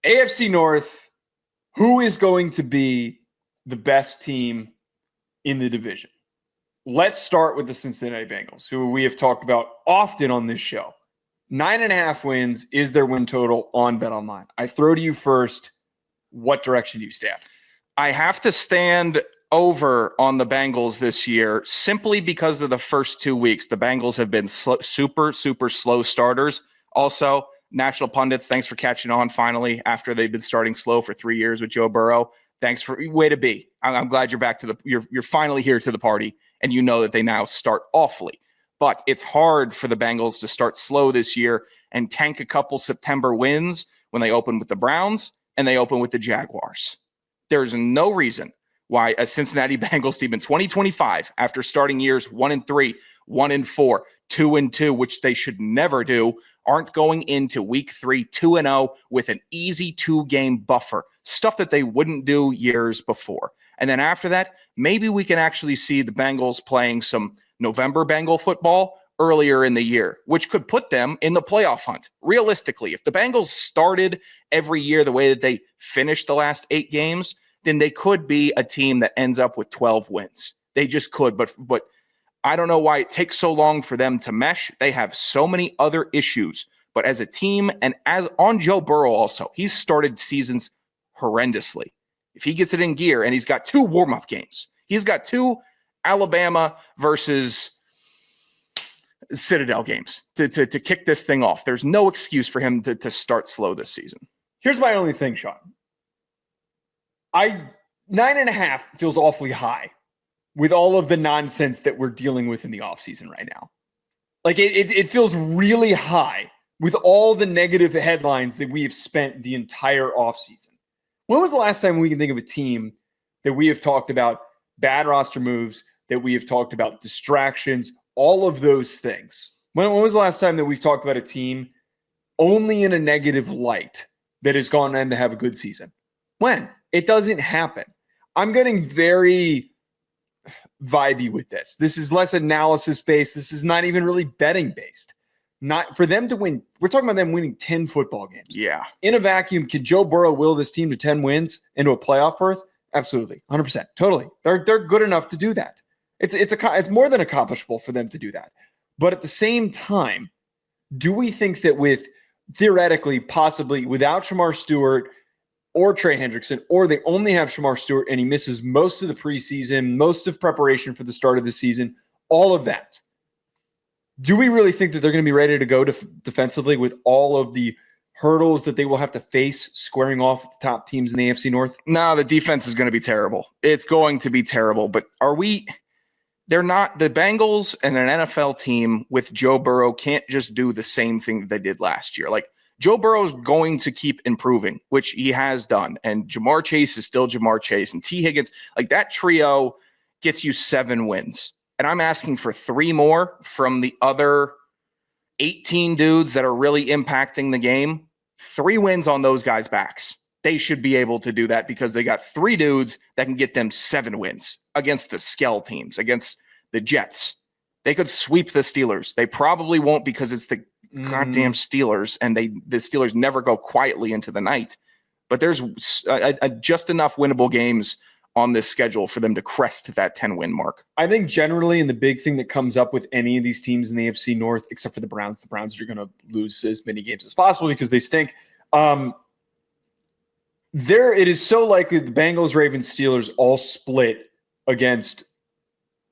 AFC North, who is going to be the best team in the division? Let's start with the Cincinnati Bengals, who we have talked about often on this show. 9.5 wins is their win total on BetOnline. I throw to you first. What direction do you stand? I have to stand over on the Bengals this year simply because of the first 2 weeks. The Bengals have been super slow starters. Also, national pundits, thanks for catching on finally after they've been starting slow for 3 years with Joe Burrow. Thanks for way to be. I'm glad you're back to you're finally here to the party, and you know that they now start awfully. But it's hard for the Bengals to start slow this year and tank a couple September wins when they open with the Browns and they open with the Jaguars. There's no reason why a Cincinnati Bengals team in 2025, after starting years 1-3, 1-4, 2-2, which they should never do, aren't going into week 3, 2-0 with an easy 2-game buffer, stuff that they wouldn't do years before. And then after that, maybe we can actually see the Bengals playing some November Bengal football earlier in the year, which could put them in the playoff hunt. Realistically, if the Bengals started every year the way that they finished the last 8 games, then they could be a team that ends up with 12 wins. They just could, but I don't know why it takes so long for them to mesh. They have so many other issues, but as a team and as on Joe Burrow also, he's started seasons horrendously. If he gets it in gear, and he's got 2 warm-up games, he's got 2 Alabama versus Citadel games to kick this thing off. There's no excuse for him to start slow this season. Here's my only thing, Sean. 9.5 feels awfully high with all of the nonsense that we're dealing with in the offseason right now. Like it feels really high with all the negative headlines that we have spent the entire offseason. When was the last time we can think of a team that we have talked about bad roster moves, that we have talked about distractions, all of those things? When was the last time that we've talked about a team only in a negative light that has gone on to have a good season? When? It doesn't happen. I'm getting very vibey with this. This is less analysis-based. This is not even really betting-based. Not for them to win. We're talking about them winning 10 football games. Yeah. In a vacuum, can Joe Burrow will this team to 10 wins into a playoff berth? Absolutely. 100%. Totally. They're good enough to do that. It's more than accomplishable for them to do that. But at the same time, do we think that with theoretically, possibly without Shamar Stewart or Trey Hendrickson, or they only have Shamar Stewart and he misses most of the preseason, most of preparation for the start of the season, all of that, do we really think that they're going to be ready to go defensively with all of the hurdles that they will have to face squaring off with the top teams in the AFC North? No, the defense is going to be terrible. It's going to be terrible. But they're not. The Bengals and an NFL team with Joe Burrow can't just do the same thing that they did last year. Like, Joe Burrow is going to keep improving, which he has done. And Jamar Chase is still Jamar Chase. And T. Higgins, like that trio gets you 7 wins. And I'm asking for 3 more from the other 18 dudes that are really impacting the game. 3 wins on those guys' backs. They should be able to do that because they got 3 dudes that can get them 7 wins against the Skell teams, against the Jets. They could sweep the Steelers. They probably won't because it's the goddamn Steelers, and the Steelers never go quietly into the night. But there's just enough winnable games on this schedule for them to crest that 10-win mark. I think generally, and the big thing that comes up with any of these teams in the AFC North, except for the Browns are going to lose as many games as possible because they stink. It is so likely the Bengals, Ravens, Steelers all split against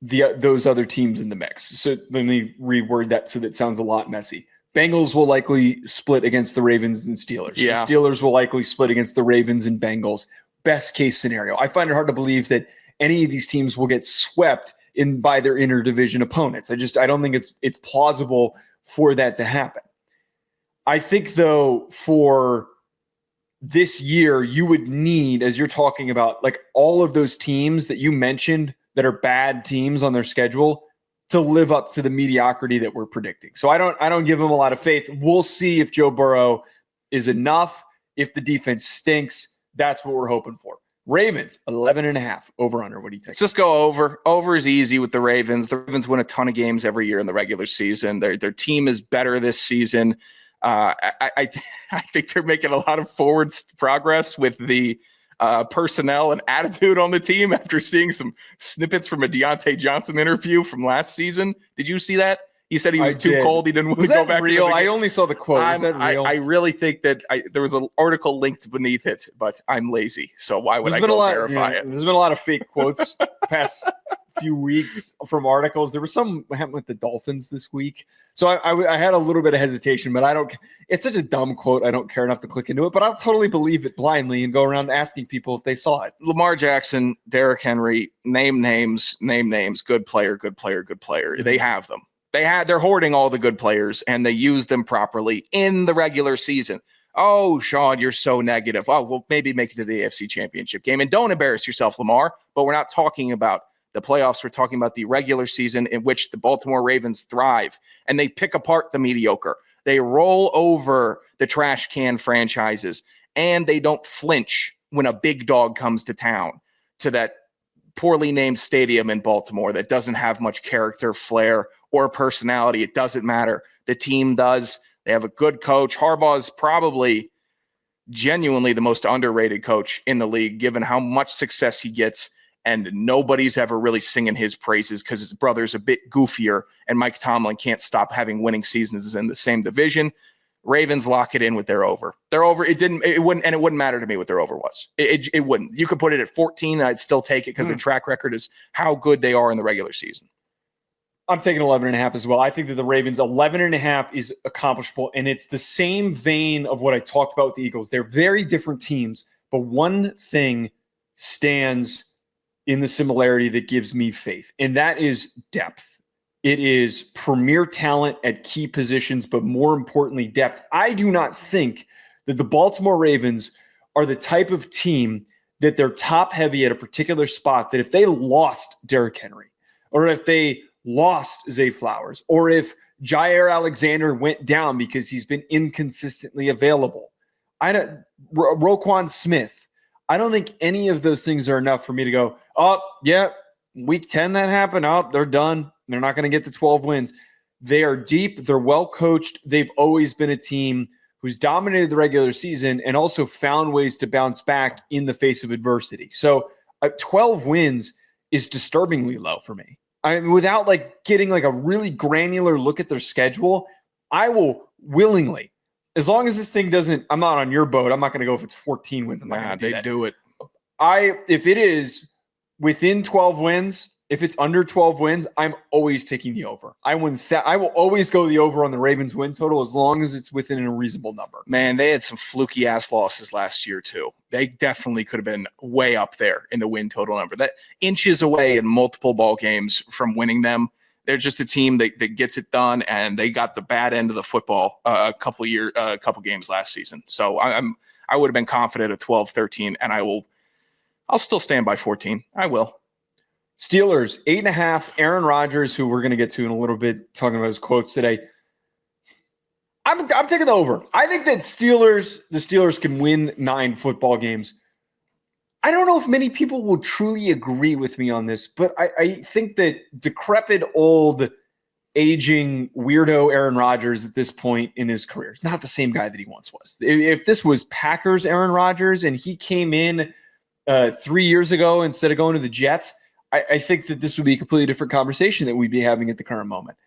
those other teams in the mix. So let me reword that so that sounds a lot messy. Bengals will likely split against the Ravens and Steelers. Yeah. The Steelers will likely split against the Ravens and Bengals. Best case scenario. I find it hard to believe that any of these teams will get swept by their interdivision opponents. I don't think it's plausible for that to happen. I think, though, for this year, you would need, as you're talking about, like all of those teams that you mentioned that are bad teams on their schedule to live up to the mediocrity that we're predicting. So I don't give them a lot of faith. We'll see if Joe Burrow is enough. If the defense stinks, that's what we're hoping for. Ravens, 11.5 over under. What do you think? Let's just go over. Over is easy with the Ravens. The Ravens win a ton of games every year in the regular season. Their team is better this season. I think they're making a lot of forward progress with the personnel and attitude on the team after seeing some snippets from a Deontay Johnson interview from last season. Did you see that? He said he was too cold. He didn't want to go back. Real? I only saw the quote. Was that real? I really think that there was an article linked beneath it, but I'm lazy, so why would I go verify it? There's been a lot of fake quotes the past few weeks from articles. There was some happened with the Dolphins this week, so I had a little bit of hesitation, but I don't. It's such a dumb quote. I don't care enough to click into it, but I'll totally believe it blindly and go around asking people if they saw it. Lamar Jackson, Derrick Henry, name names. Good player. They have them. They're hoarding all the good players, and they use them properly in the regular season. Oh, Sean, you're so negative. Oh, well, maybe make it to the AFC Championship game. And don't embarrass yourself, Lamar. But we're not talking about the playoffs. We're talking about the regular season in which the Baltimore Ravens thrive, and they pick apart the mediocre. They roll over the trash can franchises, and they don't flinch when a big dog comes to town, to that poorly named stadium in Baltimore that doesn't have much character, flair, or personality. It doesn't matter. The team does. They have a good coach. Harbaugh is probably genuinely the most underrated coach in the league, given how much success he gets, and nobody's ever really singing his praises because his brother's a bit goofier, and Mike Tomlin can't stop having winning seasons in the same division. Ravens lock it in with their over. Their over, it wouldn't matter to me what their over was. It wouldn't. You could put it at 14 and I'd still take it because their track record is how good they are in the regular season. I'm taking 11.5 as well. I think that the Ravens 11.5 is accomplishable, and it's the same vein of what I talked about with the Eagles. They're very different teams, but one thing stands in the similarity that gives me faith, and that is depth. It is premier talent at key positions, but more importantly, depth. I do not think that the Baltimore Ravens are the type of team that they're top heavy at a particular spot, that if they lost Derrick Henry, or if they lost Zay Flowers, or if Jair Alexander went down because he's been inconsistently available, Roquan Smith, I don't think any of those things are enough for me to go, oh, yeah, week 10 that happened. Oh, they're done. They're not going to get to 12 wins. They are deep. They're well coached. They've always been a team who's dominated the regular season and also found ways to bounce back in the face of adversity. So 12 wins is disturbingly low for me. Without getting a really granular look at their schedule, I will willingly, as long as this thing doesn't, I'm not on your boat. I'm not going to go if it's 14 wins. I'm not going to do that. Do it. If it is within 12 wins, if it's under 12 wins, I'm always taking the over. I will always go the over on the Ravens win total as long as it's within a reasonable number. Man, they had some fluky ass losses last year too. They definitely could have been way up there in the win total number. That inches away in multiple ball games from winning them. They're just a team that gets it done, and they got the bad end of the football a couple games last season. So I would have been confident at 12-13, and I'll still stand by 14. I will. Steelers, 8.5. Aaron Rodgers, who we're going to get to in a little bit, talking about his quotes today. I'm taking the over. I think that the Steelers can win 9 football games. I don't know if many people will truly agree with me on this, but I think that decrepit, old, aging, weirdo Aaron Rodgers at this point in his career is not the same guy that he once was. If this was Packers Aaron Rodgers and he came in 3 years ago instead of going to the Jets, I think that this would be a completely different conversation that we'd be having at the current moment.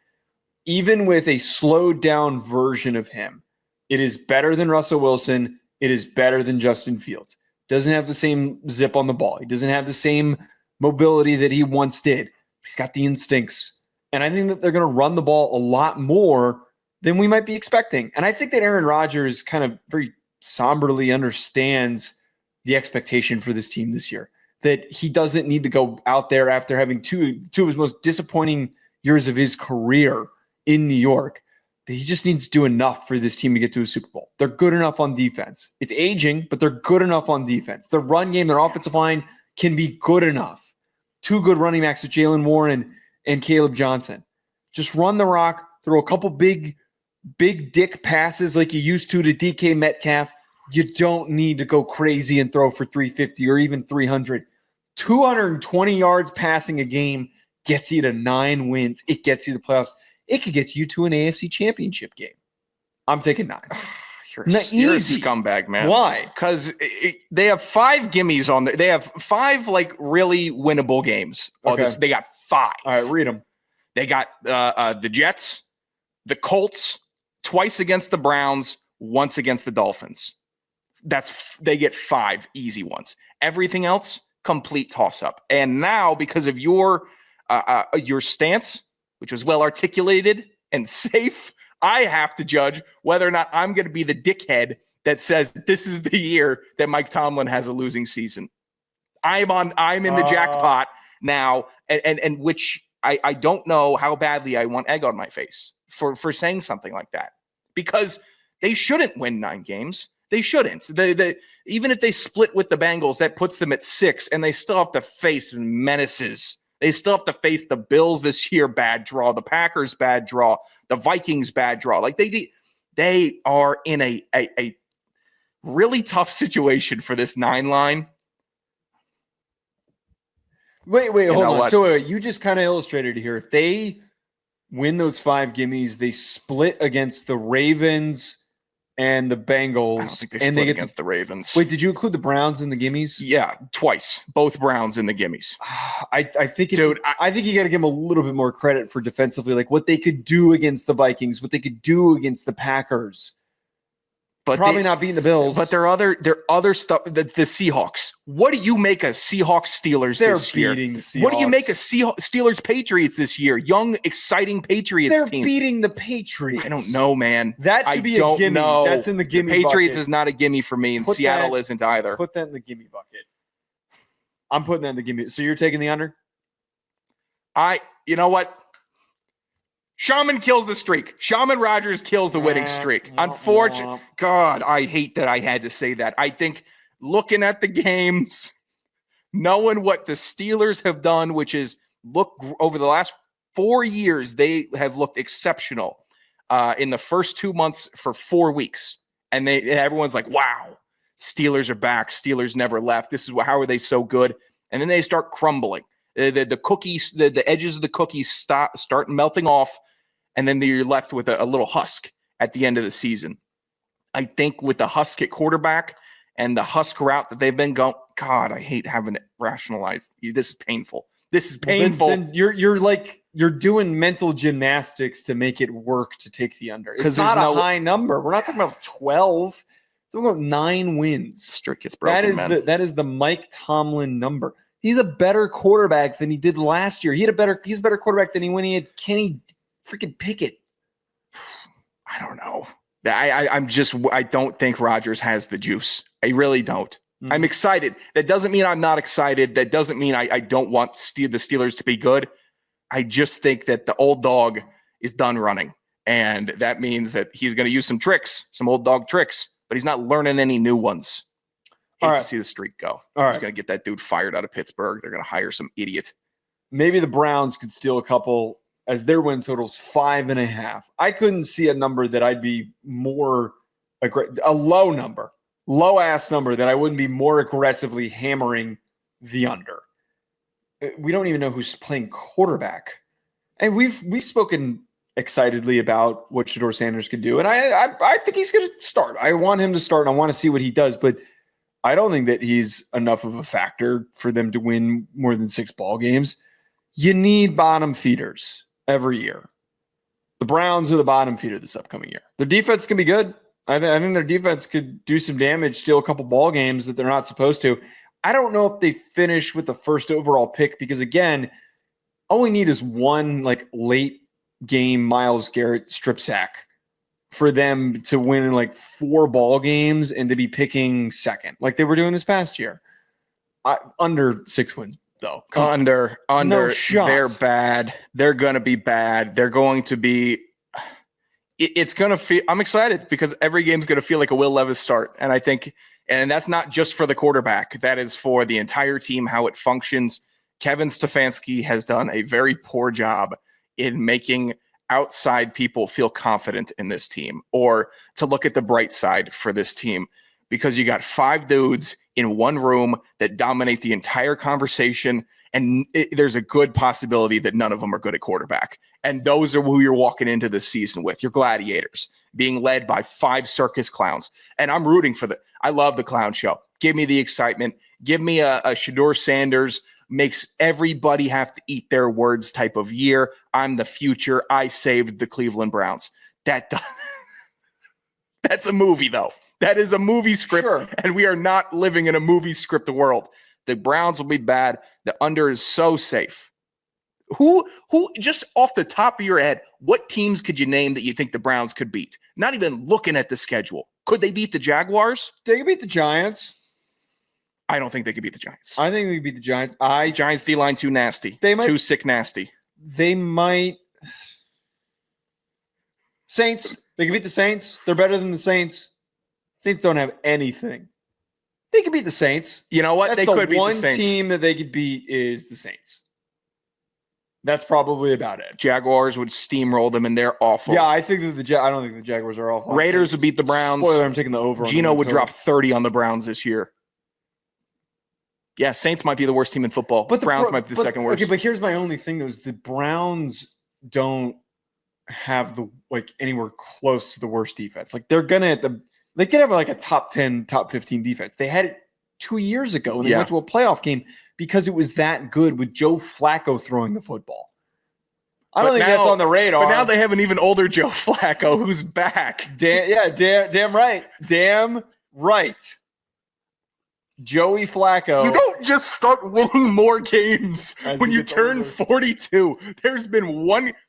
Even with a slowed down version of him, it is better than Russell Wilson. It is better than Justin Fields. Doesn't have the same zip on the ball. He doesn't have the same mobility that he once did. He's got the instincts. And I think that they're going to run the ball a lot more than we might be expecting. And I think that Aaron Rodgers kind of very somberly understands the expectation for this team this year, that he doesn't need to go out there after having two of his most disappointing years of his career in New York, that he just needs to do enough for this team to get to a Super Bowl. They're good enough on defense. It's aging, but they're good enough on defense. Their run game, their offensive line can be good enough. 2 good running backs with Jalen Warren and Caleb Johnson. Just run the rock, throw a couple big dick passes like you used to DK Metcalf. You don't need to go crazy and throw for 350 or even 300. 220 yards passing a game gets you to 9 wins. It gets you to playoffs. It could get you to an AFC championship game. I'm taking 9. You're Easy. a scumbag, man. Why? Because they have 5 gimmies on they have 5 like really winnable games. Okay. They got 5. All right, read them. They got the Jets, the Colts, twice against the Browns, once against the Dolphins. They get 5 easy ones. Everything else, complete toss-up. And now, because of your stance, which was well articulated and safe, I have to judge whether or not I'm going to be the dickhead that says this is the year that Mike Tomlin has a losing season. I'm in the jackpot now, and which I don't know how badly I want egg on my face for saying something like that, because they shouldn't win 9 games. They shouldn't. Even if they split with the Bengals, that puts them at 6, and they still have to face menaces. They still have to face the Bills this year, bad draw. The Packers, bad draw. The Vikings, bad draw. Like they are in a really tough situation for this 9 line. Wait, hold on. What? So you just kind of illustrated here. If they win those 5 gimmies, they split against the Ravens and the Bengals. I don't think they split against the Ravens. Wait, did you include the Browns in the gimmies? Yeah, twice. Both Browns in the gimmies. I think you got to give them a little bit more credit for defensively, like what they could do against the Vikings, what they could do against the Packers. But probably not beating the Bills. But their other stuff, the Seahawks. What do you make of Seahawks Steelers this year? They're beating the Seahawks. What do you make of Steelers Patriots this year? Young, exciting Patriots team. They're beating the Patriots. I don't know, man. That should be a gimme. Know. That's in the gimme bucket. Patriots is not a gimme for me, and Seattle isn't either. Put that in the gimme bucket. I'm putting that in the gimme. So you're taking the under? You know what? Shaman kills the streak. Shaman Rogers kills the winning streak. Unfortunately, God, I hate that I had to say that. I think looking at the games, knowing what the Steelers have done, which is look over the last 4 years, they have looked exceptional in the first 2 months for 4 weeks. And everyone's like, wow, Steelers are back. Steelers never left. How are they so good? And then they start crumbling. The cookies, the edges of the cookies start melting off. And then you're left with a little husk at the end of the season. I think with the husk at quarterback and the husk route that they've been going, God, I hate having it rationalized. This is painful. This is painful. Then you're doing mental gymnastics to make it work to take the under. It's not a high number. We're not talking about 12. We're talking about 9 wins. Streak gets broken, that is the Mike Tomlin number. He's a better quarterback than he did last year. He's a better quarterback than when he had Kenny freaking Pickett. I don't know. I don't think Rodgers has the juice. I really don't. Mm-hmm. I'm excited. That doesn't mean I'm not excited. That doesn't mean I don't want the Steelers to be good. I just think that the old dog is done running. And that means that he's going to use some tricks, some old dog tricks, but he's not learning any new ones. Hate to see the streak go. He's going to get that dude fired out of Pittsburgh. They're going to hire some idiot. Maybe the Browns could steal a couple as their win total's 5.5. I couldn't see a number that I'd be more a low ass number that I wouldn't be more aggressively hammering the under. We don't even know who's playing quarterback. And we've spoken excitedly about what Shedeur Sanders could do. And I think he's going to start. I want him to start, and I want to see what he does, but I don't think that he's enough of a factor for them to win more than 6 ball games. You need bottom feeders every year. The Browns are the bottom feeder this upcoming year. Their defense can be good. I think their defense could do some damage, steal a couple ball games that they're not supposed to. I don't know if they finish with the first overall pick because, again, all we need is one late game Myles Garrett strip sack for them to win in 4 ball games and to be picking second like they were doing this past year. Under 6 wins. Though under no they're bad. They're going to be bad. They're going to be. It's going to feel. I'm excited because every game's going to feel like a Will Levis start, and I think, and that's not just for the quarterback. That is for the entire team, how it functions. Kevin Stefanski has done a very poor job in making outside people feel confident in this team, or to look at the bright side for this team, because you got 5 dudes in one room that dominate the entire conversation. And there's a good possibility that none of them are good at quarterback. And those are who you're walking into the season with. Your gladiators being led by 5 circus clowns. And I'm rooting for I love the clown show. Give me the excitement. Give me a Shedeur Sanders makes everybody have to eat their words type of year. I'm the future. I saved the Cleveland Browns. That's a movie, though. That is a movie script, Sure. And we are not living in a movie script world. The Browns will be bad. The under is so safe. Who just off the top of your head, what teams could you name that you think the Browns could beat? Not even looking at the schedule. Could they beat the Jaguars? They could beat the Giants. I don't think they could beat the Giants. I think they could beat the Giants. Giants D-line too nasty. Too sick nasty. They might. Saints. They can beat the Saints. They're better than the Saints. Saints don't have anything. They could beat the Saints. You know what? That's They could beat the Saints. One team that they could beat is the Saints. That's probably about it. Jaguars would steamroll them, and they're awful. Yeah, I think that I don't think the Jaguars are awful. Raiders would beat the Browns. Spoiler, I'm taking the over. Geno would drop 30 on the Browns this year. Yeah, Saints might be the worst team in football. But the Browns might be the second worst. Okay, but here's my only thing, though, is the Browns don't have anywhere close to the worst defense. Like, they're going to they could have a top 10, top 15 defense. They had it 2 years ago when they went to a playoff game because it was that good with Joe Flacco throwing the football. I don't think that's on the radar. But now they have an even older Joe Flacco who's back. Damn right. Damn right. Joey Flacco. You don't just start winning more games when you turn 42. There's been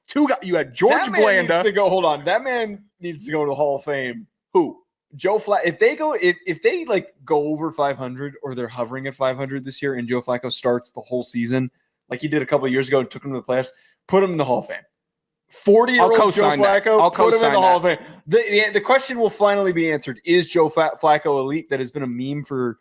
two guys. You had George Blanda. Hold on. That man needs to go to the Hall of Fame. Who? Joe Flacco. If they go over 500 or they're hovering at 500 this year and Joe Flacco starts the whole season like he did a couple of years ago and took him to the playoffs, put him in the Hall of Fame. 40-year-old Joe Flacco, put him in the Hall of Fame. The question will finally be answered. Is Joe Flacco elite? That has been a meme for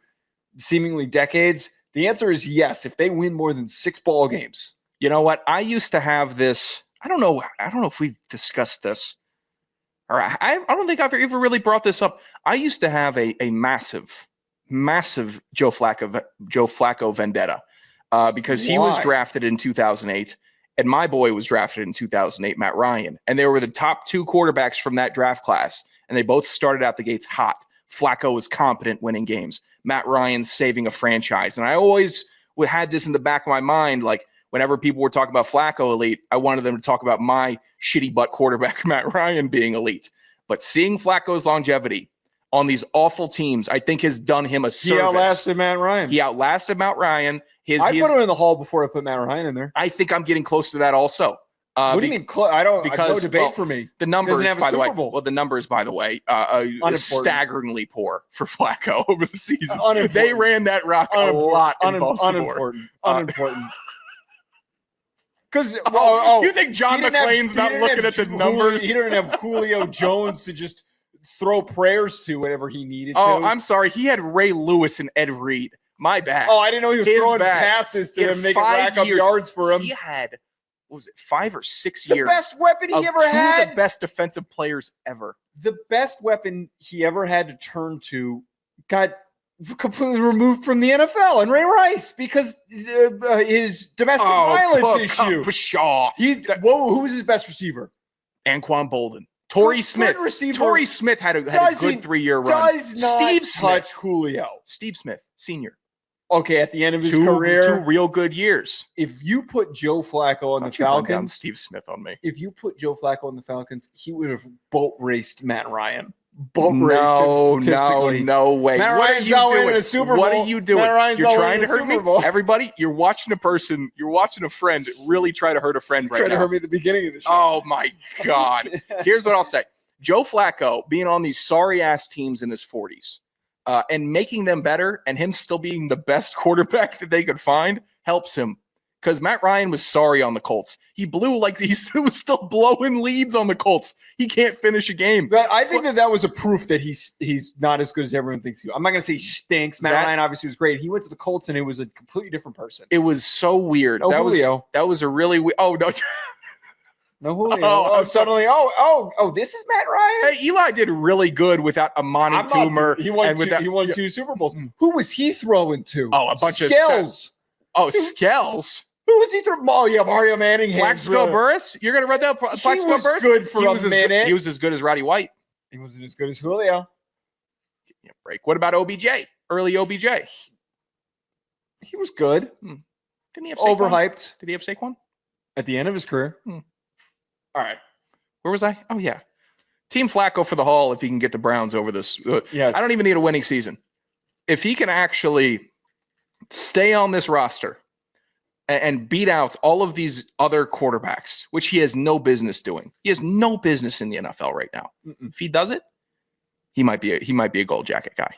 seemingly decades. The answer is yes. If they win more than 6 ball games. You know what? I used to have this. I don't know if we've discussed this. Or I don't think I've ever really brought this up. I used to have a massive Joe Flacco vendetta because he was drafted in 2008 and my boy was drafted in 2008, Matt Ryan. And they were the top 2 quarterbacks from that draft class. And they both started out the gates hot. Flacco was competent winning games. Matt Ryan saving a franchise. And I always had this in the back of my mind, like whenever people were talking about Flacco elite, I wanted them to talk about my shitty butt quarterback, Matt Ryan, being elite. But seeing Flacco's longevity on these awful teams, I think has done him a service. He outlasted Matt Ryan. I put him in the Hall before I put Matt Ryan in there. I think I'm getting close to that also. What do you mean? No debate for me. The numbers, by the way. Well, the numbers, by the way, staggeringly poor for Flacco over the seasons. They ran that rock a lot in Baltimore. Unimportant. Because you think John McClain's not looking at the numbers? He didn't have Julio Jones to just throw prayers to whenever he needed to. Oh, I'm sorry. He had Ray Lewis and Ed Reed. My bad. Oh, I didn't know he was throwing passes to them, making rack up yards for him. He had, 5 or 6 years? The best weapon he ever had. The best defensive players ever. The best weapon he ever had to turn to got completely removed from the NFL, and Ray Rice, because his domestic violence issue. Who was his best receiver? Anquan Bolden. Torrey Smith. Torrey Smith had a good 3-year run. Steve Smith. Julio. Steve Smith, senior. Okay, at the end of his career, 2 real good years. If you put Joe Flacco on the Falcons, Steve Smith on me. If you put Joe Flacco on the Falcons, he would have boat raced Matt Ryan. No way. Matt Ryan's not winning a Super Bowl. What are you doing? You're trying to hurt me? Everybody, you're watching a friend really try to hurt a friend right now. Trying to hurt me at the beginning of the show. Oh, my God. Here's what I'll say. Joe Flacco being on these sorry-ass teams in his 40s and making them better and him still being the best quarterback that they could find helps him. Because Matt Ryan was sorry on the Colts. He blew he was still blowing leads on the Colts. He can't finish a game. But I think that was a proof that he's not as good as everyone thinks he is. I'm not going to say he stinks. Matt Ryan obviously was great. He went to the Colts and it was a completely different person. It was so weird. That was a really weird. Oh, no. No Julio. Oh, I'm Suddenly, this is Matt Ryan. Hey, Eli did really good without Amani Toomer. He won, and he won 2 Super Bowls. Mm. Who was he throwing to? Oh, a bunch of Skells. Skells. Who was he throwing? Oh, yeah, Mario Manning. Plaxico Burress? You're going to read that? Plaxico was Burress? good for a minute. He was as good as Roddy White. He wasn't as good as Julio. Give me a break. What about OBJ? Early OBJ. He was good. Didn't he have Saquon? Overhyped. Did he have Saquon? At the end of his career. Hmm. All right. Where was I? Oh, yeah. Team Flacco for the Hall if he can get the Browns over this. Yes. I don't even need a winning season. If he can actually stay on this roster and beat out all of these other quarterbacks, which he has no business doing. He has no business in the NFL right now. Mm-mm. If he does it, he might be a gold jacket guy.